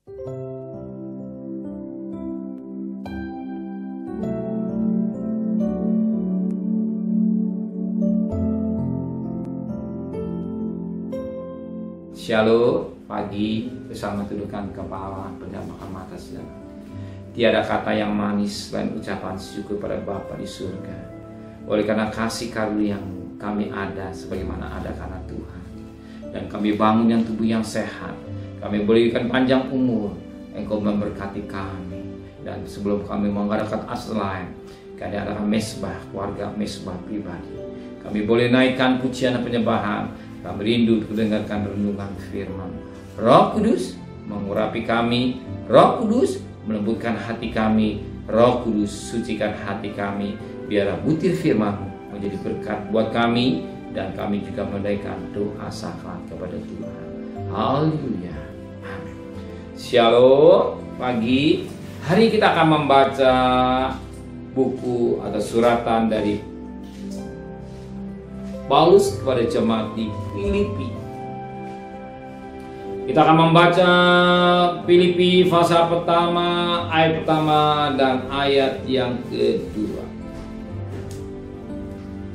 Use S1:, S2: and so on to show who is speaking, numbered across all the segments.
S1: Shalom, pagi bersama tundukkan kepala, pejamkan mata saudara. Tiada kata yang manis selain ucapan syukur pada Bapa di surga. Oleh karena kasih karunia yang kami ada sebagaimana ada karena Tuhan. Dan kami bangun yang tubuh yang sehat. Kami berikan panjang umur. Engkau memberkati kami. Dan sebelum kami mengadakan lain, kami adakan mesbah keluarga, mesbah pribadi. Kami boleh naikkan pujian dan penyembahan. Kami rindu mendengarkan renungan firman. Roh Kudus mengurapi kami. Roh Kudus melembutkan hati kami. Roh Kudus sucikan hati kami. Biarlah butir firman menjadi berkat buat kami. Dan kami juga menaikkan doa syafaat kepada Tuhan. Haleluya. Amin. Shalom. Pagi. Hari ini kita akan membaca buku atau suratan dari Paulus kepada jemaat di Filipi. Kita akan membaca Filipi pasal pertama, ayat pertama dan ayat yang kedua.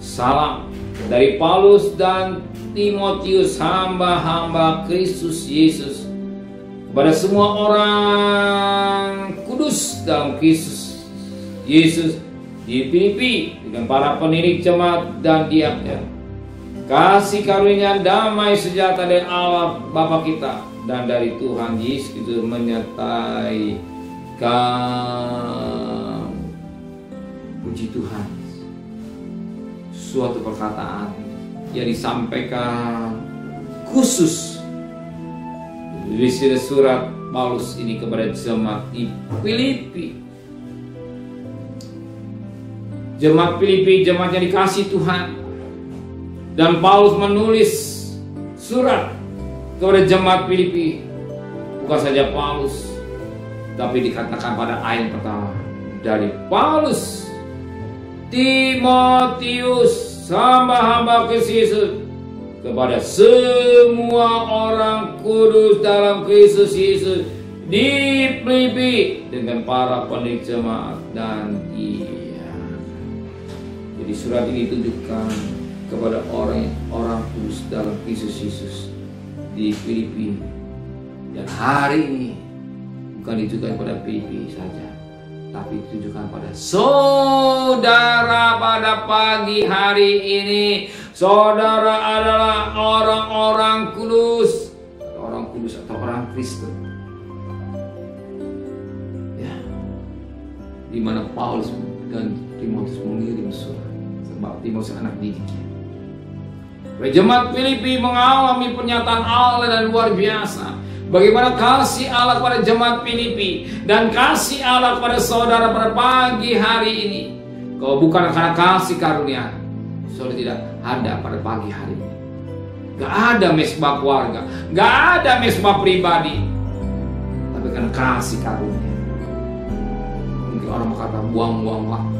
S1: Salam dari Paulus dan Timotius, hamba-hamba Kristus Yesus, kepada semua orang kudus dalam Kristus Yesus di Filipi, dengan para pendidik jemaat dan diam-diam. Kasih karunia damai sejahtera dari Allah Bapa kita dan dari Tuhan Yesus Kristus menyertai kamu. Puji Tuhan. Suatu perkataan yang disampaikan khusus di surat Paulus ini kepada jemaat di Filipi. Jemaat Filipi, jemaat yang dikasihi Tuhan. Dan Paulus menulis surat kepada jemaat Filipi. Bukan saja Paulus, tapi dikatakan pada ayat pertama, dari Paulus, Timotius, hamba-hamba Kristus Yesus, kepada semua orang kudus dalam Kristus Yesus di Filipi, dengan para pendidik jemaat dan Jadi surat ini ditujukan kepada orang kudus dalam Kristus Yesus di Filipi. Dan hari ini bukan ditujukan pada Filipi saja, tapi ditujukan pada saudara pada pagi hari ini. Saudara adalah orang-orang kudus, atau orang Kristen. Ya, di mana Paulus dan Timotius mengirim surat, sebab Timotius anak didiknya. Jemaat Filipi mengalami pernyataan Allah dan luar biasa. Bagaimana kasih Allah kepada jemaat Filipi dan kasih Allah kepada saudara pada pagi hari ini. Kalau bukan karena kasih karunia, saudara tidak ada pada pagi hari ini. Gak ada mesbah keluarga, gak ada mesbah pribadi, tapi karena kasih karunia. Mungkin orang berkata buang-buang waktu,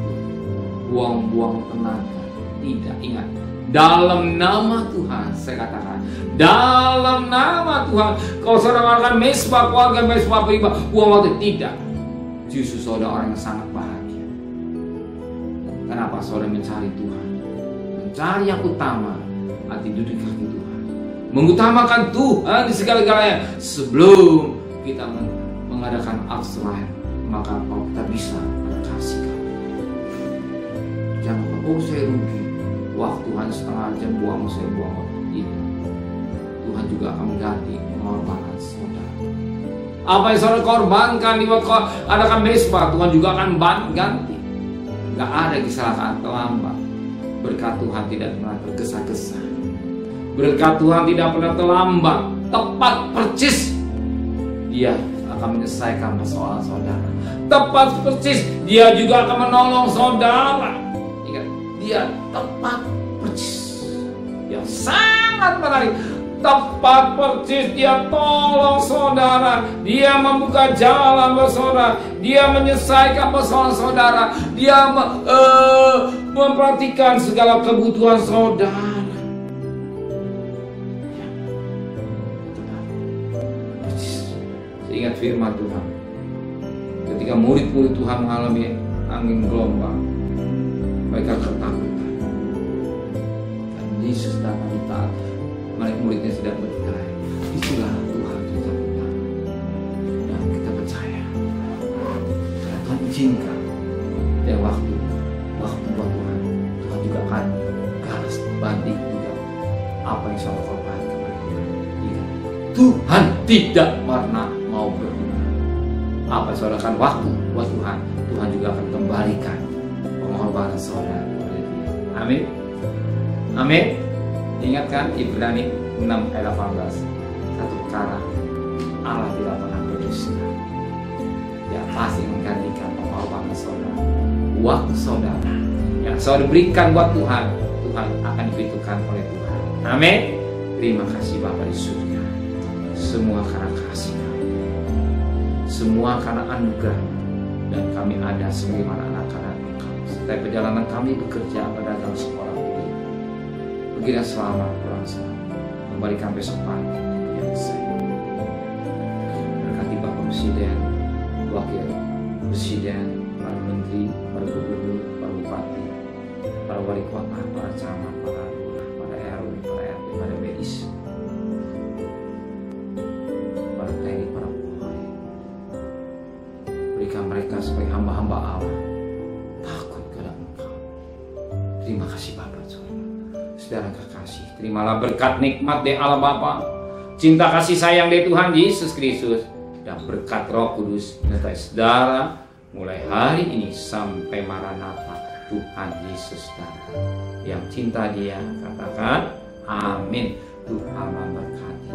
S1: buang-buang tenaga. Tidak, ingat, dalam nama Tuhan, saya katakan, dalam nama Tuhan, kalau saudara melakukan mesbah keluarga, mesbah pribadi, buang waktu, tidak. Justru saudara orang yang sangat bahagia. Kenapa? Saudara mencari Tuhan, mencari yang utama, hati duduk di kaki Tuhan, mengutamakan Tuhan di segala-galanya sebelum kita mengadakan aksi lain. Maka kalau kita bisa berkasih, jangan lupa, saya rugi, waktu hanya setengah jam, saya buang waktu. Tidak. Tuhan juga akan mengganti pengorbanan saudara. Apa yang saudara korbankan di waktu adakan mesbah, Tuhan juga akan ganti. Gak ada kesalahan terlambat. Berkat Tuhan tidak pernah tergesa-gesa. Berkat Tuhan tidak pernah terlambat. Tepat percis Dia akan menyelesaikan persoalan saudara. Tepat percis Dia juga akan menolong saudara. Dia tepat persis, yang sangat menarik. Tepat persis Dia tolong saudara. Dia membuka jalan buat saudara. Dia menyelesaikan persoalan saudara. Dia memperhatikan segala kebutuhan saudara. ingat firman Tuhan. Ketika murid-murid Tuhan mengalami angin gelombang, mereka ketakutan. Dan Yesus datang di taat, murid-muridnya tidak berdaya. Itulah Tuhan kita percaya. Dan kita percaya. Karena Tuhan izinkan. Dan waktu buat Tuhan, Tuhan juga akan balas banding juga apa yang saudara korbankan kepada Tuhan. Tuhan tidak pernah mau berubah. Apa yang saudara kan waktu buat Tuhan, Tuhan juga akan kembalikan pengorbanan saudara kepada Dia. Amin. Amin. Ingatkan Ibrani 6 ayat 18. Satu perkara, Allah tidak pernah berdusta. Dia pasti menggantikan pengorbanan saudara, waktu saudara yang saudara berikan buat Tuhan, Tuhan akan diperhitungkan oleh Tuhan. Amin. Terima kasih Bapa di surga. Semua karena kasih kami, semua karena anugerah, dan kami ada sebagaimana anak-anak Engkau. Setiap perjalanan kami bekerja, berdagang, sekolah, pergi dan selamat, pulang selamat, kembalikan besok pagi yang saya. Berkati Bapak Presiden, Wakil Presiden, para Menteri, para Gubernur, para Bupati, para Wali Kota, para camat, para lurah, para RW, para RT, para medis, para TNI, para Polri. Berikan mereka sebagai hamba-hamba Allah takut kepada Engkau. Terima kasih Bapak. Saudara kekasih, terimalah berkat nikmat dari Allah Bapa, cinta kasih sayang dari Tuhan Yesus Kristus, dan berkat Roh Kudus menyertai saudara mulai hari ini sampai Maranatha. Tuhan Yesus datang. Yang cinta Dia katakan amin. Tuhan memberkati.